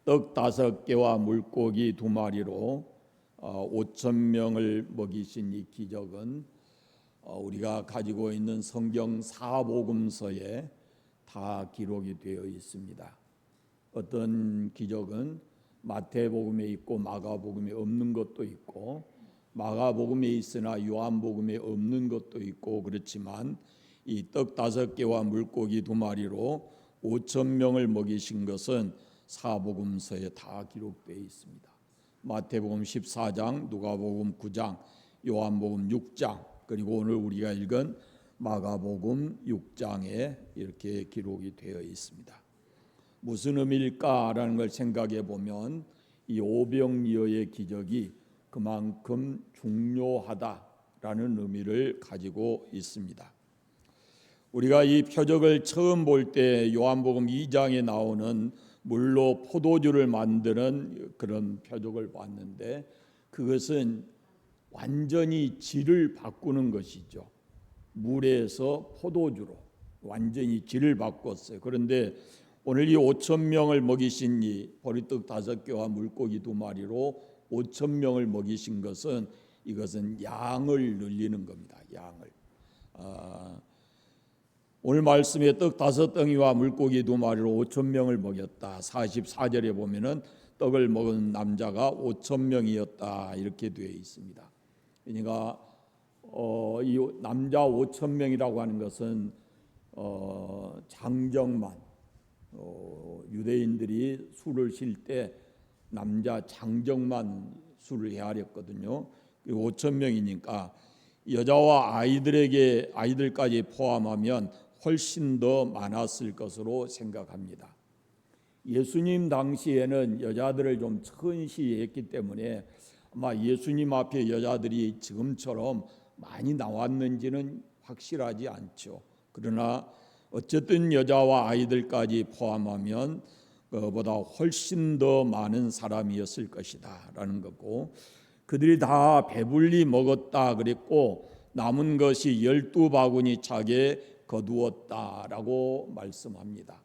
떡 5개와 물고기 2마리로 5,000명을 먹이신 이 기적은 우리가 가지고 있는 성경 4복음서에 다 기록이 되어 있습니다. 어떤 기적은 마태복음에 있고 마가복음에 없는 것도 있고, 마가복음에 있으나 요한복음에 없는 것도 있고, 그렇지만 이 떡 5개와 물고기 2마리로 5,000명을 먹이신 것은 사복음서에 다 기록되어 있습니다. 마태복음 14장, 누가복음 9장, 요한복음 6장, 그리고 오늘 우리가 읽은 마가복음 6장에 이렇게 기록이 되어 있습니다. 무슨 의미일까라는 걸 생각해 보면 이 오병이어의 기적이 그만큼 중요하다라는 의미를 가지고 있습니다. 우리가 이 표적을 처음 볼 때 요한복음 2장에 나오는 물로 포도주를 만드는 그런 표적을 봤는데, 그것은 완전히 질을 바꾸는 것이죠. 물에서 포도주로 완전히 질을 바꿨어요. 그런데 오늘 이 5,000명을 먹이신 이 보리떡 5개와 물고기 2마리로 5,000명을 먹이신 것은, 이것은 양을 늘리는 겁니다. 양을. 오늘 말씀에 떡 5덩이와 물고기 2마리로 5,000명을 먹였다. 44절에 보면은 떡을 먹은 남자가 5,000명이었다 이렇게 되어 있습니다. 그러니까 이 남자 5,000명이라고 하는 것은 장정만, 유대인들이 술을 쉴 때 남자 장정만 술을 헤아렸거든요. 5,000명이니까 여자와 아이들까지 포함하면 훨씬 더 많았을 것으로 생각합니다. 예수님 당시에는 여자들을 좀 천시했기 때문에 아마 예수님 앞에 여자들이 지금처럼 많이 나왔는지는 확실하지 않죠. 그러나 어쨌든 여자와 아이들까지 포함하면 그보다 훨씬 더 많은 사람이었을 것이다 라는 거고, 그들이 다 배불리 먹었다 그랬고 남은 것이 12바구니 차게 거두었다라고 말씀합니다.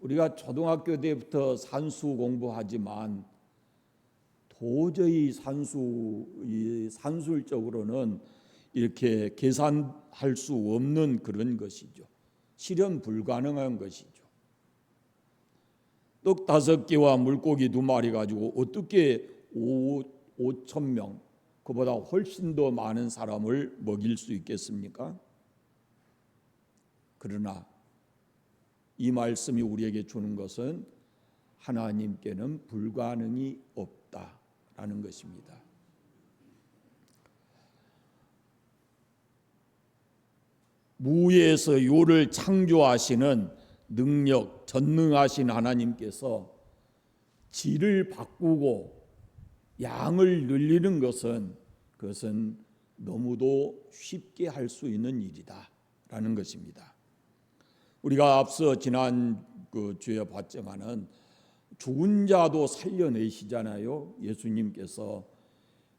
우리가 초등학교 때부터 산수 공부하지만 도저히 산술적으로는 이렇게 계산할 수 없는 그런 것이죠. 실현 불가능한 것이죠. 떡 5개와 물고기 2마리 가지고 어떻게 5,000명, 그보다 훨씬 더 많은 사람을 먹일 수 있겠습니까? 그러나 이 말씀이 우리에게 주는 것은 하나님께는 불가능이 없다라는 것입니다. 무에서 요를 창조하시는 능력, 전능하신 하나님께서 질을 바꾸고 양을 늘리는 것은, 그것은 너무도 쉽게 할 수 있는 일이다라는 것입니다. 우리가 앞서 지난 주에 봤지만은 죽은 자도 살려내시잖아요, 예수님께서.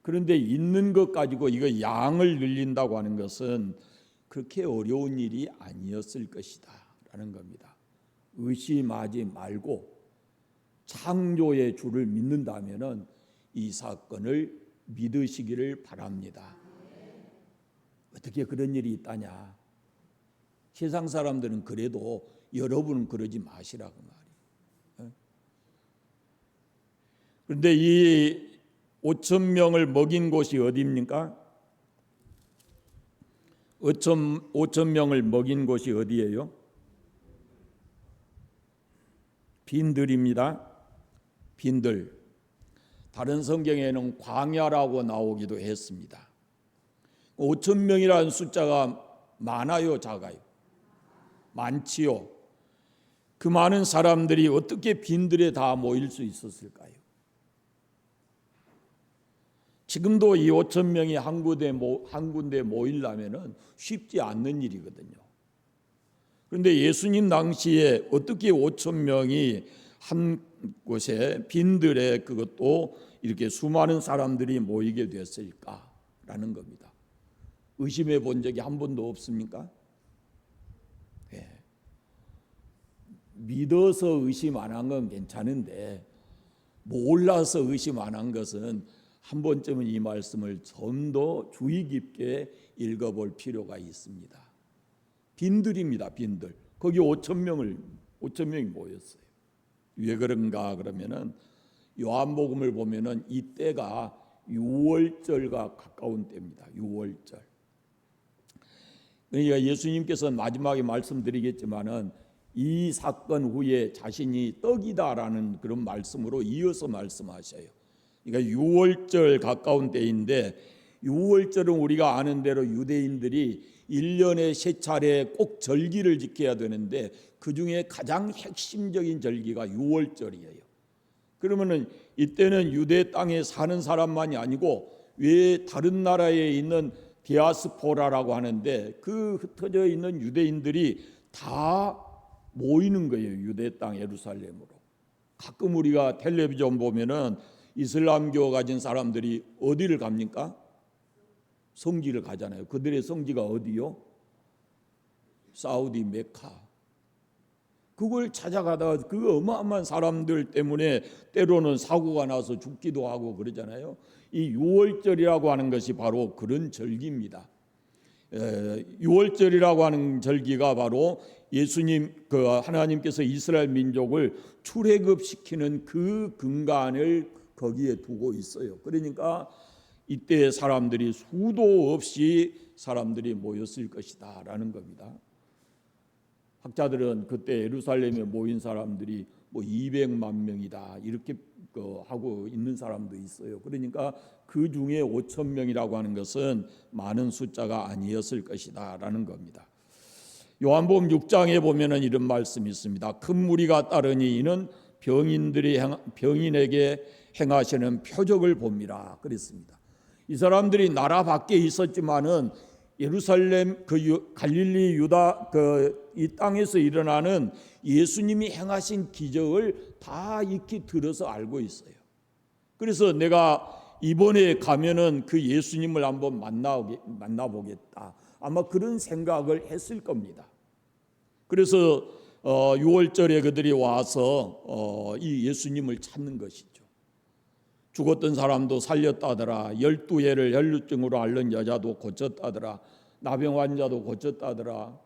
그런데 있는 것 가지고 이거 양을 늘린다고 하는 것은 그렇게 어려운 일이 아니었을 것이다라는 겁니다. 의심하지 말고 창조의 주를 믿는다면은 이 사건을 믿으시기를 바랍니다. 어떻게 그런 일이 있다냐? 세상 사람들은 그래도 여러분은 그러지 마시라고 말이에요. 그런데 이 5,000명을 먹인 곳이 어디입니까? 5,000명을 먹인 곳이 어디예요? 빈들입니다. 빈들. 다른 성경에는 광야라고 나오기도 했습니다. 5,000명이라는 숫자가 많아요, 작아요? 많지요. 그 많은 사람들이 어떻게 빈들에 다 모일 수 있었을까요? 지금도 이 5,000명이 한 군데 모이려면 쉽지 않는 일이거든요. 그런데 예수님 당시에 어떻게 5,000명이 한 곳에 빈들에, 그것도 이렇게 수많은 사람들이 모이게 됐을까라는 겁니다. 의심해 본 적이 한 번도 없습니까? 네. 믿어서 의심 안 한 건 괜찮은데 몰라서 의심 안 한 것은 한 번쯤은 이 말씀을 좀 더 주의 깊게 읽어볼 필요가 있습니다. 빈들입니다. 빈들. 거기 5천 명이 모였어요. 왜 그런가 그러면은 요한복음을 보면은 이때가 유월절과 가까운 때입니다. 유월절. 그러니까 예수님께서는 마지막에 말씀드리겠지만은 이 사건 후에 자신이 떡이다라는 그런 말씀으로 이어서 말씀하셔요. 그러니까 유월절 가까운 때인데, 유월절은 우리가 아는 대로 유대인들이 1년에 3차례 꼭 절기를 지켜야 되는데 그 중에 가장 핵심적인 절기가 유월절이에요. 그러면은 이때는 유대 땅에 사는 사람만이 아니고 왜 다른 나라에 있는 디아스포라라고 하는데 그 흩어져 있는 유대인들이 다 모이는 거예요. 유대 땅 예루살렘으로. 가끔 우리가 텔레비전 보면은 이슬람교 가진 사람들이 어디를 갑니까? 성지를 가잖아요. 그들의 성지가 어디요? 사우디 메카. 그걸 찾아가다가 그 어마어마한 사람들 때문에 때로는 사고가 나서 죽기도 하고 그러잖아요. 이 유월절이라고 하는 것이 바로 그런 절기입니다. 유월절이라고 하는 절기가 바로 예수님, 그 하나님께서 이스라엘 민족을 출애굽시키는 그 근간을 거기에 두고 있어요. 그러니까 이때 사람들이 수도 없이 사람들이 모였을 것이다라는 겁니다. 학자들은 그때 예루살렘에 모인 사람들이 뭐 200만 명이다 이렇게 하고 있는 사람도 있어요. 그러니까 그 중에 5천 명이라고 하는 것은 많은 숫자가 아니었을 것이다라는 겁니다. 요한복음 6장에 보면은 이런 말씀이 있습니다. 큰 무리가 따르니 이는 병인에게 행하시는 표적을 봅니다. 그랬습니다. 이 사람들이 나라 밖에 있었지만은 예루살렘 그 갈릴리 유다 이 땅에서 일어나는 예수님이 행하신 기적을 다 익히 들어서 알고 있어요. 그래서 내가 이번에 가면은 그 예수님을 한번 만나보겠다. 아마 그런 생각을 했을 겁니다. 그래서 6월절에 그들이 와서 이 예수님을 찾는 것이죠. 죽었던 사람도 살렸다더라. 12해를 혈루증으로 앓는 여자도 고쳤다더라. 나병 환자도 고쳤다더라.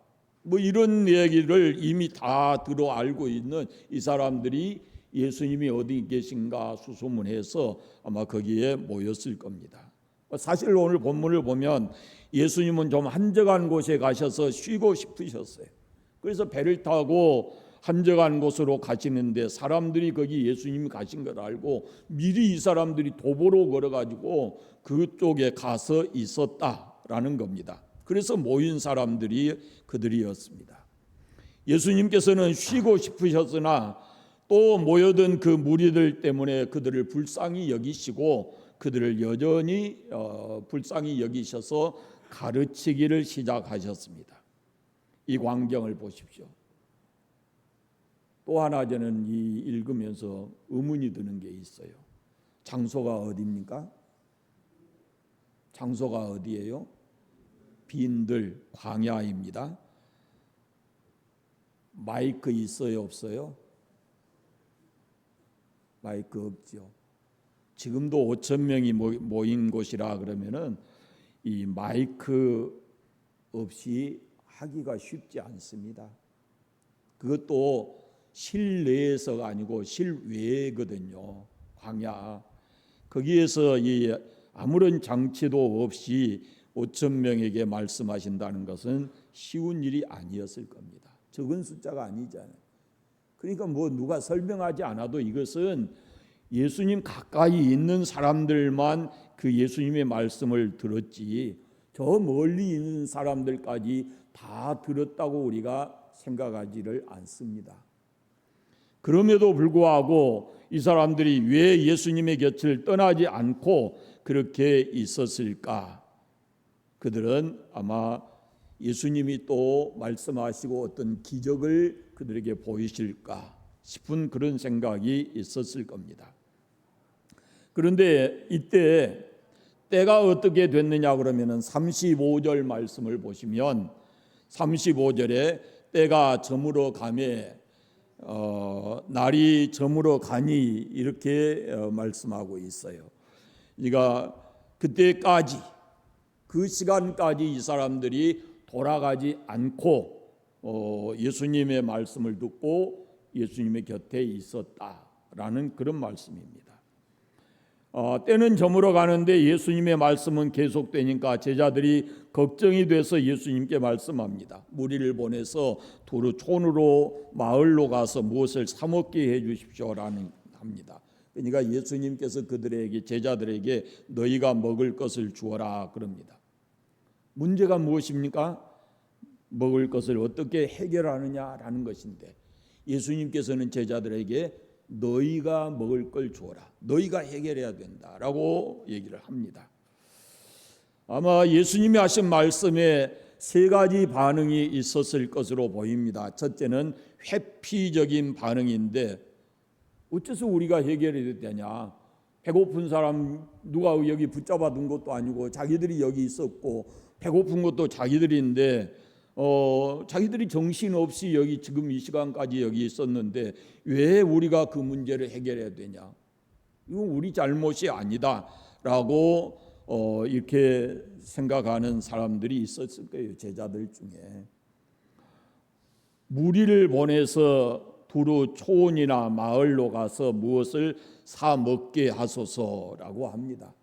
뭐 이런 얘기를 이미 다 들어 알고 있는 이 사람들이 예수님이 어디 계신가 수소문해서 아마 거기에 모였을 겁니다. 사실 오늘 본문을 보면 예수님은 좀 한적한 곳에 가셔서 쉬고 싶으셨어요. 그래서 배를 타고 한적한 곳으로 가시는데 사람들이 거기 예수님이 가신 걸 알고 미리 이 사람들이 도보로 걸어가지고 그쪽에 가서 있었다라는 겁니다. 그래서 모인 사람들이 그들이었습니다. 예수님께서는 쉬고 싶으셨으나 또 모여든 그 무리들 때문에 그들을 불쌍히 여기시고 그들을 여전히 불쌍히 여기셔서 가르치기를 시작하셨습니다. 이 광경을 보십시오. 또 하나 저는 이 읽으면서 의문이 드는 게 있어요. 장소가 어디입니까? 장소가 어디예요? 빈들 광야입니다. 마이크 있어요, 없어요? 마이크 없죠. 지금도 5천 명이 모인 곳이라 그러면은 이 마이크 없이 하기가 쉽지 않습니다. 그것도 실내에서가 아니고 실외거든요. 광야. 거기에서 이 아무런 장치도 없이 5천 명에게 말씀하신다는 것은 쉬운 일이 아니었을 겁니다. 적은 숫자가 아니잖아요. 그러니까 뭐 누가 설명하지 않아도 이것은 예수님 가까이 있는 사람들만 그 예수님의 말씀을 들었지 저 멀리 있는 사람들까지 다 들었다고 우리가 생각하지를 않습니다. 그럼에도 불구하고 이 사람들이 왜 예수님의 곁을 떠나지 않고 그렇게 있었을까? 그들은 아마 예수님이 또 말씀하시고 어떤 기적을 그들에게 보이실까 싶은 그런 생각이 있었을 겁니다. 그런데 이때 때가 어떻게 됐느냐 그러면은 35절 말씀을 보시면 35절에 때가 저물어 가매 날이 저물어 가니 이렇게 말씀하고 있어요. 그러니까 그때까지 그 시간까지 이 사람들이 돌아가지 않고 예수님의 말씀을 듣고 예수님의 곁에 있었다라는 그런 말씀입니다. 때는 저물어 가는데 예수님의 말씀은 계속되니까 제자들이 걱정이 돼서 예수님께 말씀합니다. 무리를 보내서 두루 촌으로 마을로 가서 무엇을 사 먹게 해 주십시오라는 합니다. 그러니까 예수님께서 그들에게 제자들에게 너희가 먹을 것을 주어라 그럽니다. 문제가 무엇입니까? 먹을 것을 어떻게 해결하느냐라는 것인데 예수님께서는 제자들에게 너희가 먹을 걸 주어라. 너희가 해결해야 된다라고 얘기를 합니다. 아마 예수님이 하신 말씀에 세 가지 반응이 있었을 것으로 보입니다. 첫째는 회피적인 반응인데 어째서 우리가 해결해야 되냐? 배고픈 사람 누가 여기 붙잡아 둔 것도 아니고 자기들이 여기 있었고 배고픈 것도 자기들인데 자기들이 정신없이 여기 지금 이 시간까지 여기 있었는데 왜 우리가 그 문제를 해결해야 되냐? 이건 우리 잘못이 아니다라고 이렇게 생각하는 사람들이 있었을 거예요. 제자들 중에. 무리를 보내서 두루 초원이나 마을로 가서 무엇을 사 먹게 하소서라고 합니다.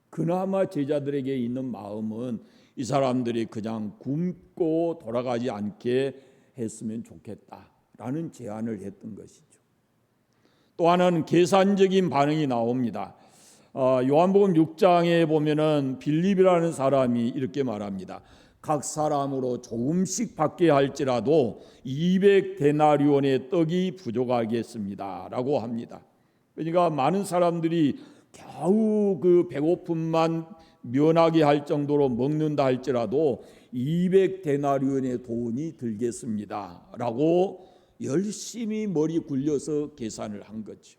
그나마 제자들에게 있는 마음은 이 사람들이 그냥 굶고 돌아가지 않게 했으면 좋겠다라는 제안을 했던 것이죠. 또 하나는 계산적인 반응이 나옵니다. 요한복음 6장에 보면은 빌립이라는 사람이 이렇게 말합니다. 각 사람으로 조금씩 받게 할지라도 200데나리온의 떡이 부족하겠습니다라고 합니다. 그러니까 많은 사람들이 겨우 그 배고픔만 면하게 할 정도로 먹는다 할지라도 200데나리온의 돈이 들겠습니다라고 열심히 머리 굴려서 계산을 한 거죠.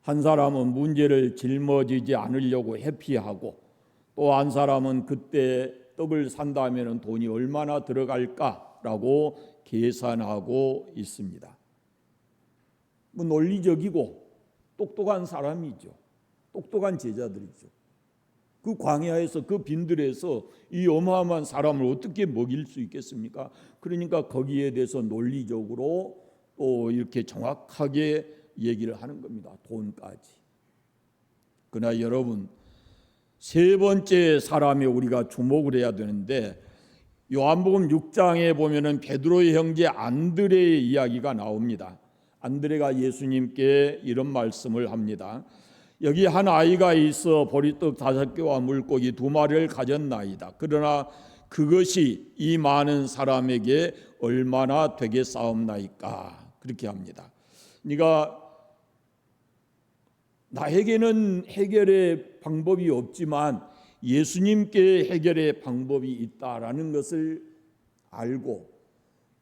한 사람은 문제를 짊어지지 않으려고 회피하고 또 한 사람은 그때 떡을 산다면 돈이 얼마나 들어갈까라고 계산하고 있습니다. 뭐 논리적이고 똑똑한 사람이죠. 똑똑한 제자들이죠. 그 광야에서 그 빈들에서 이 어마어마한 사람을 어떻게 먹일 수 있겠습니까? 그러니까 거기에 대해서 논리적으로 또 이렇게 정확하게 얘기를 하는 겁니다. 돈까지. 그러나 여러분 세 번째 사람에 우리가 주목을 해야 되는데 요한복음 6장에 보면은 베드로의 형제 안드레의 이야기가 나옵니다. 안드레가 예수님께 이런 말씀을 합니다. 여기 한 아이가 있어 보리떡 5개와 물고기 2마리를 가졌나이다. 그러나 그것이 이 많은 사람에게 얼마나 되겠사옵나이까. 그렇게 합니다. 그러니까 나에게는 해결의 방법이 없지만 예수님께 해결의 방법이 있다라는 것을 알고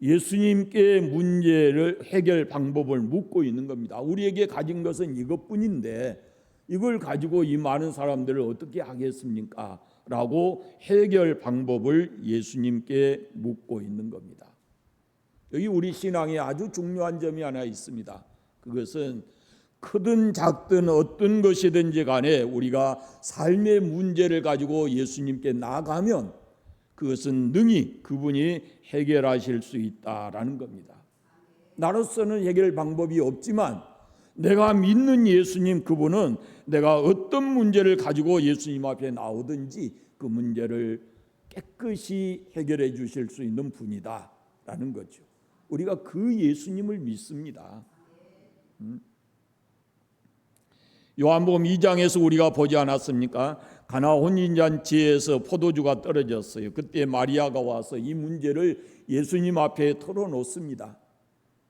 예수님께 문제를 해결 방법을 묻고 있는 겁니다. 우리에게 가진 것은 이것뿐인데 이걸 가지고 이 많은 사람들을 어떻게 하겠습니까? 라고 해결 방법을 예수님께 묻고 있는 겁니다. 여기 우리 신앙에 아주 중요한 점이 하나 있습니다. 그것은 크든 작든 어떤 것이든지 간에 우리가 삶의 문제를 가지고 예수님께 나아가면 그것은 능히 그분이 해결하실 수 있다라는 겁니다. 나로서는 해결 방법이 없지만 내가 믿는 예수님 그분은 내가 어떤 문제를 가지고 예수님 앞에 나오든지 그 문제를 깨끗이 해결해 주실 수 있는 분이다라는 거죠. 우리가 그 예수님을 믿습니다. 요한복음 2장에서 우리가 보지 않았습니까? 가나 혼인잔치에서 포도주가 떨어졌어요. 그때 마리아가 와서 이 문제를 예수님 앞에 털어놓습니다.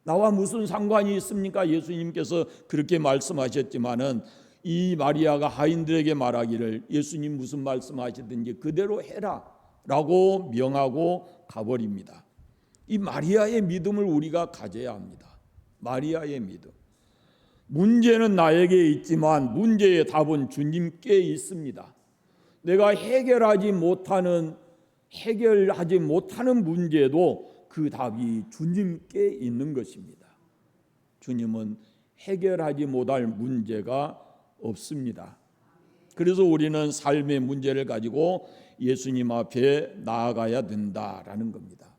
나와 무슨 상관이 있습니까? 예수님께서 그렇게 말씀하셨지만은 이 마리아가 하인들에게 말하기를 예수님 무슨 말씀하시든지 그대로 해라 라고 명하고 가버립니다. 이 마리아의 믿음을 우리가 가져야 합니다. 마리아의 믿음. 문제는 나에게 있지만 문제의 답은 주님께 있습니다. 내가 해결하지 못하는 문제도 그 그 답이 주님께 있는 것입니다. 주님은 해결하지 못할 문제가 없습니다. 그래서 우리는 삶의 문제를 가지고 예수님 앞에 나아가야 된다라는 겁니다.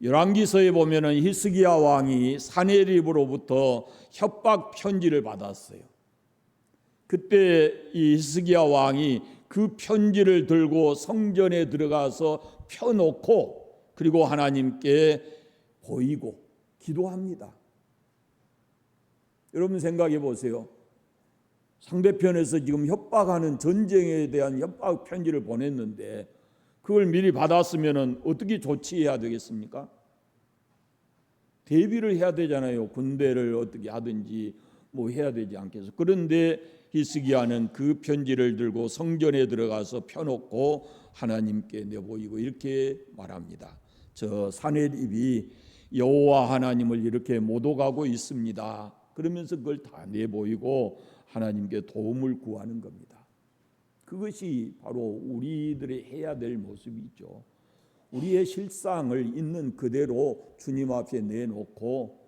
열왕기서에 보면은 히스기야 왕이 사네립으로부터 협박 편지를 받았어요. 그때 이 히스기야 왕이 그 편지를 들고 성전에 들어가서 펴놓고 그리고 하나님께 보이고 기도합니다. 여러분 생각해 보세요. 상대편에서 지금 협박하는 전쟁에 대한 협박 편지를 보냈는데 그걸 미리 받았으면 어떻게 조치해야 되겠습니까? 대비를 해야 되잖아요. 군대를 어떻게 하든지 뭐 해야 되지 않겠어요? 그런데 히스기야는 그 편지를 들고 성전에 들어가서 펴놓고 하나님께 내보이고 이렇게 말합니다. 저 사내립이 여호와 하나님을 이렇게 모독하고 있습니다. 그러면서 그걸 다 내보이고 하나님께 도움을 구하는 겁니다. 그것이 바로 우리들이 해야 될 모습이죠. 우리의 실상을 있는 그대로 주님 앞에 내놓고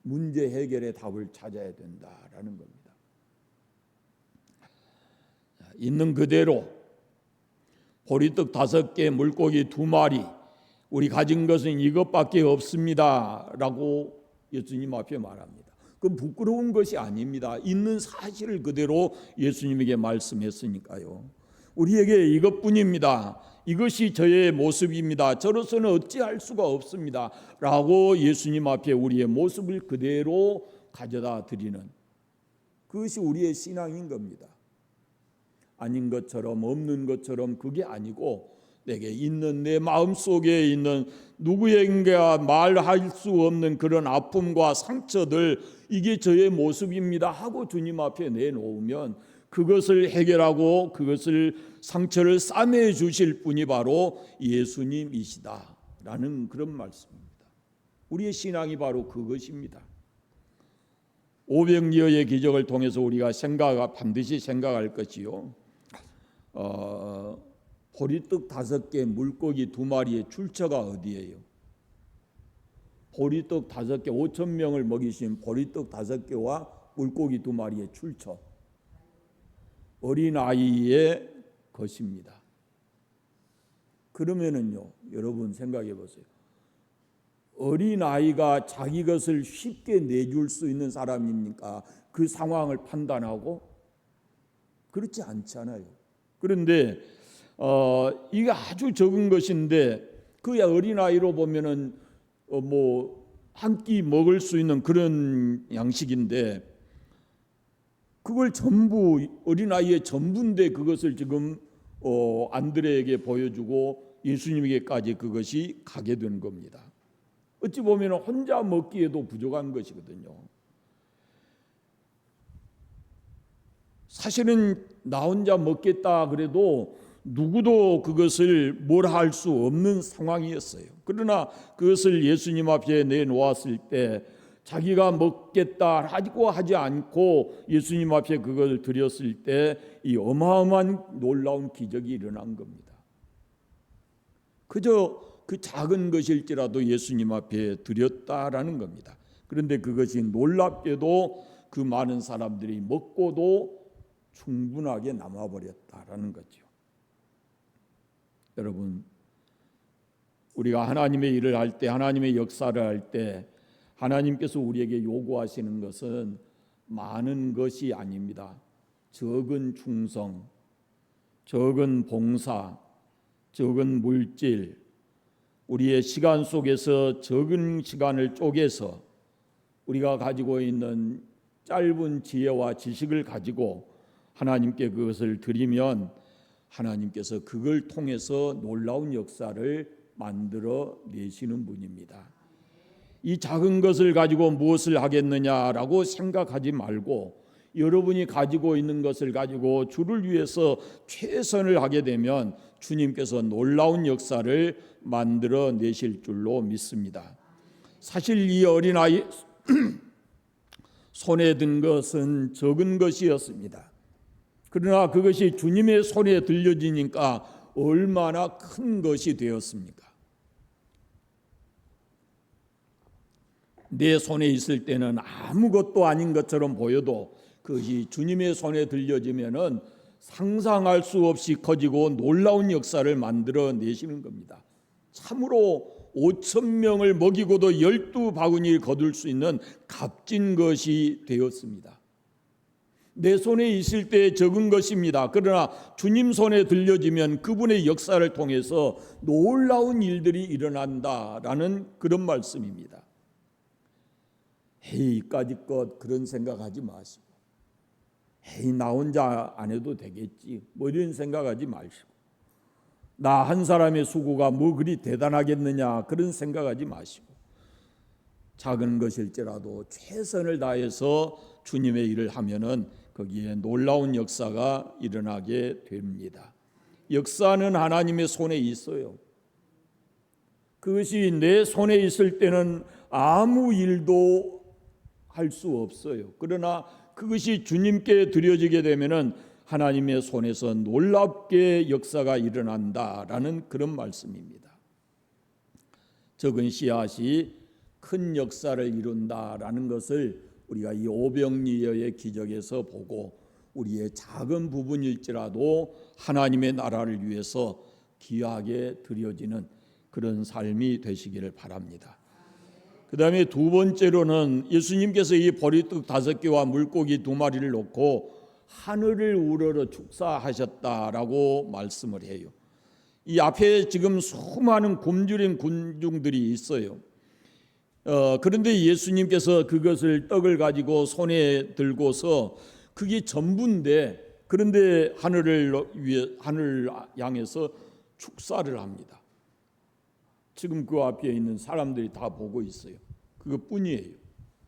문제 해결의 답을 찾아야 된다라는 겁니다. 있는 그대로 보리떡 5개, 물고기 2마리, 우리 가진 것은 이것밖에 없습니다 라고 예수님 앞에 말합니다. 그건 부끄러운 것이 아닙니다. 있는 사실을 그대로 예수님에게 말씀했으니까요. 우리에게 이것뿐입니다. 이것이 저의 모습입니다. 저로서는 어찌할 수가 없습니다 라고 예수님 앞에 우리의 모습을 그대로 가져다 드리는, 그것이 우리의 신앙인 겁니다. 아닌 것처럼 없는 것처럼 그게 아니고 내게 있는, 내 마음속에 있는 누구에게 말할 수 없는 그런 아픔과 상처들, 이게 저의 모습입니다 하고 주님 앞에 내놓으면 그것을 해결하고 그것을 상처를 싸매 주실 분이 바로 예수님이시다라는 그런 말씀입니다. 우리의 신앙이 바로 그것입니다. 오병이어의 기적을 통해서 우리가 반드시 생각할 것이요. 보리떡 5개, 물고기 2마리의 출처가 어디예요? 보리떡 5개, 5천 명을 먹이신 보리떡 5개와 물고기 2마리의 출처, 어린아이의 것입니다. 그러면은요, 여러분 생각해 보세요. 어린아이가 자기 것을 쉽게 내줄 수 있는 사람입니까? 그 상황을 판단하고? 그렇지 않잖아요. 그런데 이게 아주 적은 것인데 그 어린아이로 보면은 뭐 한 끼 먹을 수 있는 그런 양식인데 그걸 전부, 어린아이의 전부인데 그것을 지금 안드레에게 보여주고 예수님에게까지 그것이 가게 된 겁니다. 어찌 보면 혼자 먹기에도 부족한 것이거든요. 사실은 나 혼자 먹겠다 그래도 누구도 그것을 뭘 할 수 없는 상황이었어요. 그러나 그것을 예수님 앞에 내놓았을 때 자기가 먹겠다 하고 하지 않고 예수님 앞에 그걸 드렸을 때 이 어마어마한 놀라운 기적이 일어난 겁니다. 그저 그 작은 것일지라도 예수님 앞에 드렸다라는 겁니다. 그런데 그것이 놀랍게도 그 많은 사람들이 먹고도 충분하게 남아버렸다라는 거죠. 여러분, 우리가 하나님의 일을 할 때, 하나님의 역사를 할 때 하나님께서 우리에게 요구하시는 것은 많은 것이 아닙니다. 적은 충성, 적은 봉사, 적은 물질, 우리의 시간 속에서 적은 시간을 쪼개서 우리가 가지고 있는 짧은 지혜와 지식을 가지고 하나님께 그것을 드리면 하나님께서 그걸 통해서 놀라운 역사를 만들어 내시는 분입니다. 이 작은 것을 가지고 무엇을 하겠느냐라고 생각하지 말고 여러분이 가지고 있는 것을 가지고 주를 위해서 최선을 하게 되면 주님께서 놀라운 역사를 만들어 내실 줄로 믿습니다. 사실 이 어린아이 손에 든 것은 적은 것이었습니다. 그러나 그것이 주님의 손에 들려지니까 얼마나 큰 것이 되었습니까? 내 손에 있을 때는 아무것도 아닌 것처럼 보여도 그것이 주님의 손에 들려지면은 상상할 수 없이 커지고 놀라운 역사를 만들어 내시는 겁니다. 참으로 5,000명을 먹이고도 12바구니를 거둘 수 있는 값진 것이 되었습니다. 내 손에 있을 때 적은 것입니다. 그러나 주님 손에 들려지면 그분의 역사를 통해서 놀라운 일들이 일어난다라는 그런 말씀입니다. 헤이 이까짓 것 그런 생각하지 마시고, 헤이 나 혼자 안 해도 되겠지 뭐 이런 생각하지 마시고, 나 한 사람의 수고가 뭐 그리 대단하겠느냐 그런 생각하지 마시고, 작은 것일지라도 최선을 다해서 주님의 일을 하면은 거기에 놀라운 역사가 일어나게 됩니다. 역사는 하나님의 손에 있어요. 그것이 내 손에 있을 때는 아무 일도 할 수 없어요. 그러나 그것이 주님께 드려지게 되면은 하나님의 손에서 놀랍게 역사가 일어난다라는 그런 말씀입니다. 적은 씨앗이 큰 역사를 이룬다라는 것을 우리가 이 오병이어의 기적에서 보고 우리의 작은 부분일지라도 하나님의 나라를 위해서 귀하게 드려지는 그런 삶이 되시기를 바랍니다. 그 다음에 두 번째로는 예수님께서 이 보리떡 5개와 물고기 2마리를 놓고 하늘을 우러러 축사하셨다라고 말씀을 해요. 이 앞에 지금 수많은 굶주린 군중들이 있어요. 그런데 예수님께서 그것을 떡을 가지고 손에 들고서 그게 전부인데, 그런데 하늘을 향해서 축사를 합니다. 지금 그 앞에 있는 사람들이 다 보고 있어요. 그것뿐이에요.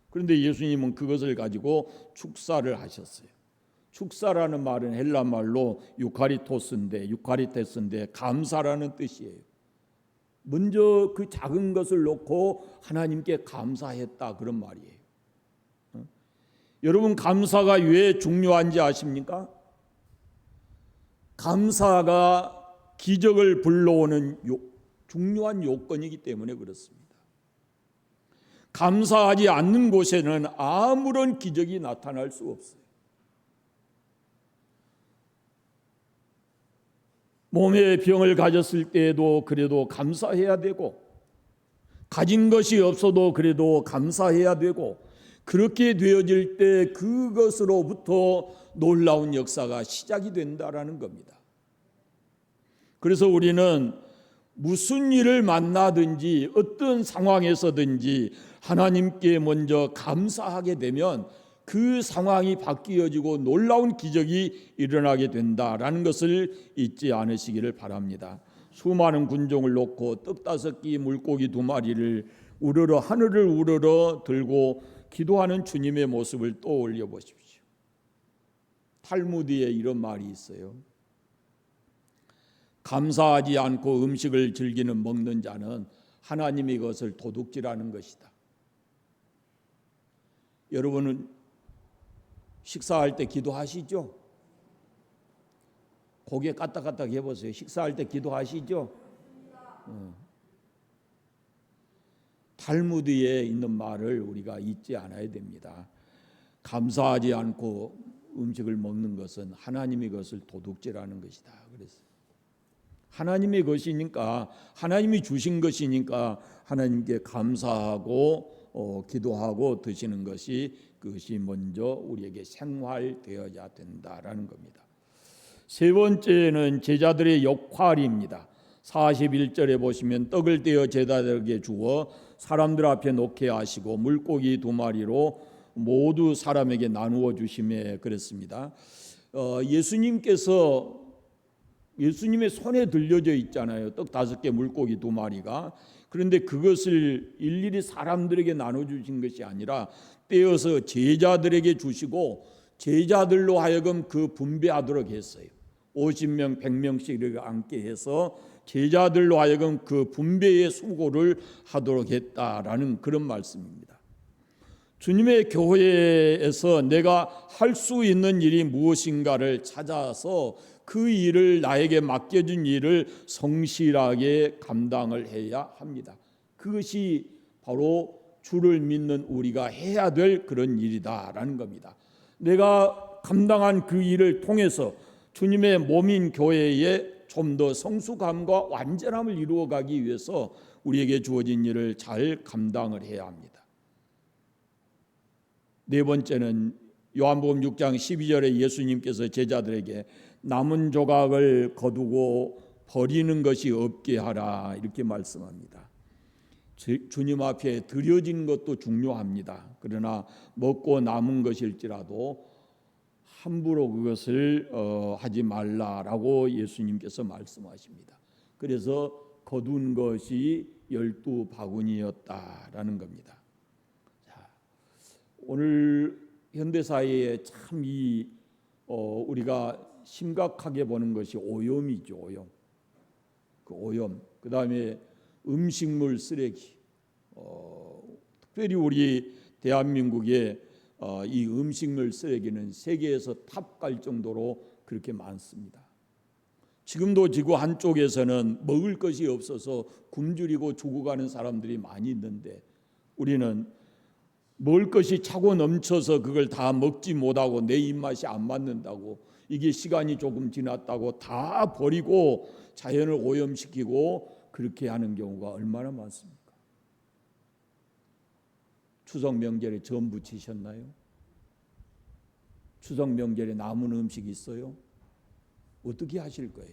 그런데 예수님은 그것을 가지고 축사를 하셨어요. 축사라는 말은 헬라 말로 유카리테스인데 감사라는 뜻이에요. 먼저 그 작은 것을 놓고 하나님께 감사했다 그런 말이에요. 여러분 감사가 왜 중요한지 아십니까? 감사가 기적을 불러오는 중요한 요건이기 때문에 그렇습니다. 감사하지 않는 곳에는 아무런 기적이 나타날 수 없어요. 몸에 병을 가졌을 때에도 그래도 감사해야 되고, 가진 것이 없어도 그래도 감사해야 되고, 그렇게 되어질 때 그것으로부터 놀라운 역사가 시작이 된다라는 겁니다. 그래서 우리는 무슨 일을 만나든지 어떤 상황에서든지 하나님께 먼저 감사하게 되면 그 상황이 바뀌어지고 놀라운 기적이 일어나게 된다라는 것을 잊지 않으시기를 바랍니다. 수많은 군종을 놓고 떡 5끼 물고기 2마리를 하늘을 우러러 들고 기도하는 주님의 모습을 떠올려 보십시오. 탈무드에 이런 말이 있어요. 감사하지 않고 음식을 즐기는 먹는 자는 하나님이 그것을 도둑질하는 것이다. 여러분은 식사할 때 기도하시죠? 고개 까딱까딱 해보세요. 식사할 때 기도하시죠? 탈무드에 있는 말을 우리가 잊지 않아야 됩니다. 감사하지 않고 음식을 먹는 것은 하나님이 그것을 도둑질하는 것이다. 그래서 하나님의 것이니까, 하나님이 주신 것이니까 하나님께 감사하고 기도하고 드시는 것이, 그것이 먼저 우리에게 생활되어야 된다라는 겁니다. 세 번째는 제자들의 역할입니다. 41절에 보시면 떡을 떼어 제자들에게 주어 사람들 앞에 놓게 하시고 물고기 2마리로 모두 사람에게 나누어 주시매 그랬습니다. 예수님의 손에 들려져 있잖아요. 떡 5개 물고기 2마리가. 그런데 그것을 일일이 사람들에게 나눠주신 것이 아니라 떼어서 제자들에게 주시고 제자들로 하여금 그 분배하도록 했어요. 50명 100명씩 이렇게 앉게 해서 제자들로 하여금 그 분배의 수고를 하도록 했다라는 그런 말씀입니다. 주님의 교회에서 내가 할 수 있는 일이 무엇인가를 찾아서 그 일을 나에게 맡겨준 일을 성실하게 감당을 해야 합니다. 그것이 바로 주를 믿는 우리가 해야 될 그런 일이다라는 겁니다. 내가 감당한 그 일을 통해서 주님의 몸인 교회에 좀 더 성숙함과 완전함을 이루어가기 위해서 우리에게 주어진 일을 잘 감당을 해야 합니다. 네 번째는 요한복음 6장 12절에 예수님께서 제자들에게 남은 조각을 거두고 버리는 것이 없게 하라 이렇게 말씀합니다. 주님 앞에 드려진 것도 중요합니다. 그러나 먹고 남은 것일지라도 함부로 그것을 하지 말라라고 예수님께서 말씀하십니다. 그래서 거둔 것이 12바구니였다라는 겁니다. 자, 오늘 현대사회에 참 우리가 심각하게 보는 것이 오염이죠. 오염. 그 오염. 그 다음에 음식물 쓰레기. 특별히 우리 대한민국에 이 음식물 쓰레기는 세계에서 탑 갈 정도로 그렇게 많습니다. 지금도 지구 한쪽에서는 먹을 것이 없어서 굶주리고 죽어가는 사람들이 많이 있는데 우리는 먹을 것이 차고 넘쳐서 그걸 다 먹지 못하고 내 입맛이 안 맞는다고 이게 시간이 조금 지났다고 다 버리고 자연을 오염시키고 그렇게 하는 경우가 얼마나 많습니까? 추석 명절에 전 부치셨나요? 추석 명절에 남은 음식 있어요? 어떻게 하실 거예요?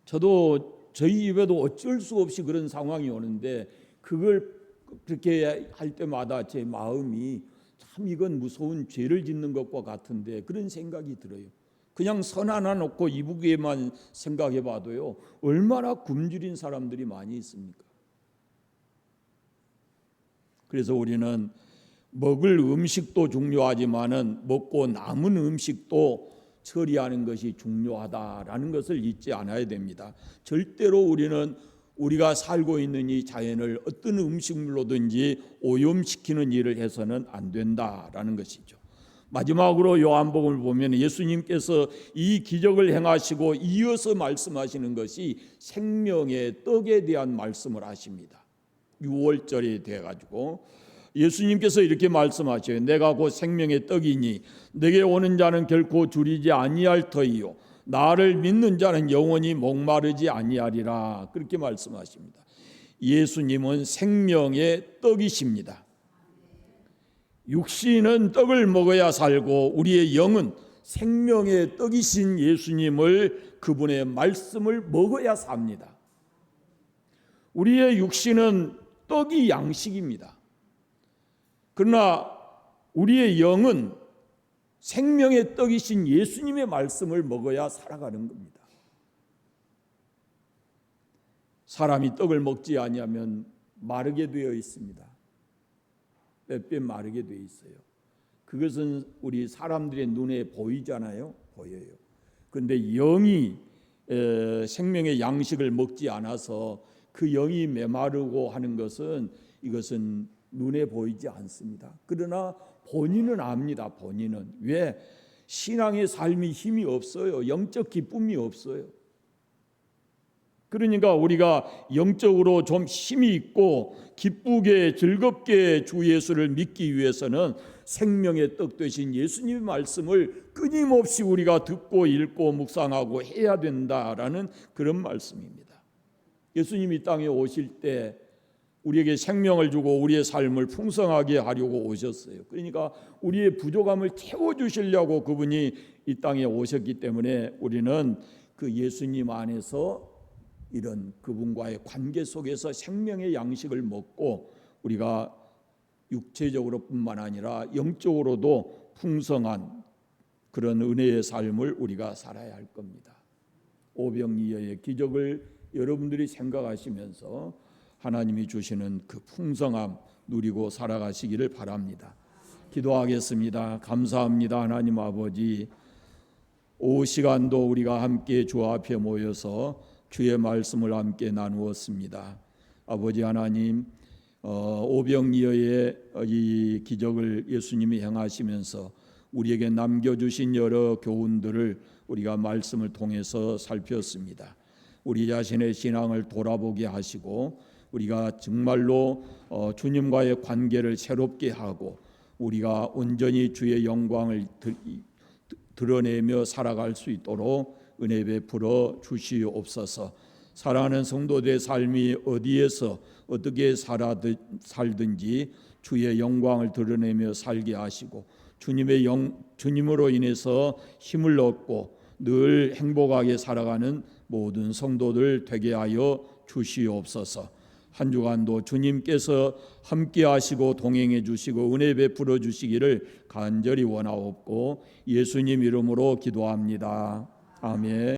저도 저희 입에도 어쩔 수 없이 그런 상황이 오는데 그걸 그렇게 할 때마다 제 마음이 참 이건 무서운 죄를 짓는 것과 같은데 그런 생각이 들어요. 그냥 선 하나 놓고 이북에만 생각해 봐도요 얼마나 굶주린 사람들이 많이 있습니까? 그래서 우리는 먹을 음식도 중요하지만은 먹고 남은 음식도 처리하는 것이 중요하다라는 것을 잊지 않아야 됩니다. 절대로 우리는 우리가 살고 있는 이 자연을 어떤 음식물로든지 오염시키는 일을 해서는 안 된다라는 것이죠. 마지막으로 요한복음을 보면 예수님께서 이 기적을 행하시고 이어서 말씀하시는 것이 생명의 떡에 대한 말씀을 하십니다. 6월절이 돼가지고 예수님께서 이렇게 말씀하셔요. 내가 곧 생명의 떡이니 내게 오는 자는 결코 줄이지 아니할 터이요 나를 믿는 자는 영원히 목마르지 아니하리라 그렇게 말씀하십니다. 예수님은 생명의 떡이십니다. 육신은 떡을 먹어야 살고 우리의 영은 생명의 떡이신 예수님을 그분의 말씀을 먹어야 삽니다. 우리의 육신은 떡이 양식입니다. 그러나 우리의 영은 생명의 떡이신 예수님의 말씀을 먹어야 살아가는 겁니다. 사람이 떡을 먹지 아니하면 마르게 되어 있습니다. 빼빼 마르게 되어 있어요. 그것은 우리 사람들의 눈에 보이잖아요. 보여요. 그런데 영이 생명의 양식을 먹지 않아서 그 영이 메마르고 하는 것은 이것은 눈에 보이지 않습니다. 그러나 본인은 압니다. 본인은. 왜? 신앙의 삶이 힘이 없어요. 영적 기쁨이 없어요. 그러니까 우리가 영적으로 좀 힘이 있고 기쁘게 즐겁게 주 예수를 믿기 위해서는 생명의 떡 되신 예수님의 말씀을 끊임없이 우리가 듣고 읽고 묵상하고 해야 된다라는 그런 말씀입니다. 예수님이 이 땅에 오실 때 우리에게 생명을 주고 우리의 삶을 풍성하게 하려고 오셨어요. 그러니까 우리의 부족함을 채워주시려고 그분이 이 땅에 오셨기 때문에 우리는 그 예수님 안에서 이런 그분과의 관계 속에서 생명의 양식을 먹고 우리가 육체적으로 뿐만 아니라 영적으로도 풍성한 그런 은혜의 삶을 우리가 살아야 할 겁니다. 오병이어의 기적을 여러분들이 생각하시면서 하나님이 주시는 그 풍성함 누리고 살아가시기를 바랍니다. 기도하겠습니다. 감사합니다. 하나님 아버지, 오후 시간도 우리가 함께 주 앞에 모여서 주의 말씀을 함께 나누었습니다. 아버지 하나님, 오병이어의 이 기적을 예수님이 행하시면서 우리에게 남겨주신 여러 교훈들을 우리가 말씀을 통해서 살폈습니다. 우리 자신의 신앙을 돌아보게 하시고 우리가 정말로 주님과의 관계를 새롭게 하고 우리가 온전히 주의 영광을 드러내며 살아갈 수 있도록 은혜 베풀어 주시옵소서. 사랑하는 성도들의 삶이 어디에서 어떻게 살든지 주의 영광을 드러내며 살게 하시고 주님으로 인해서 힘을 얻고 늘 행복하게 살아가는 모든 성도들 되게 하여 주시옵소서. 한 주간도 주님께서 함께 하시고 동행해 주시고 은혜 베풀어 주시기를 간절히 원하옵고 예수님 이름으로 기도합니다. 아멘.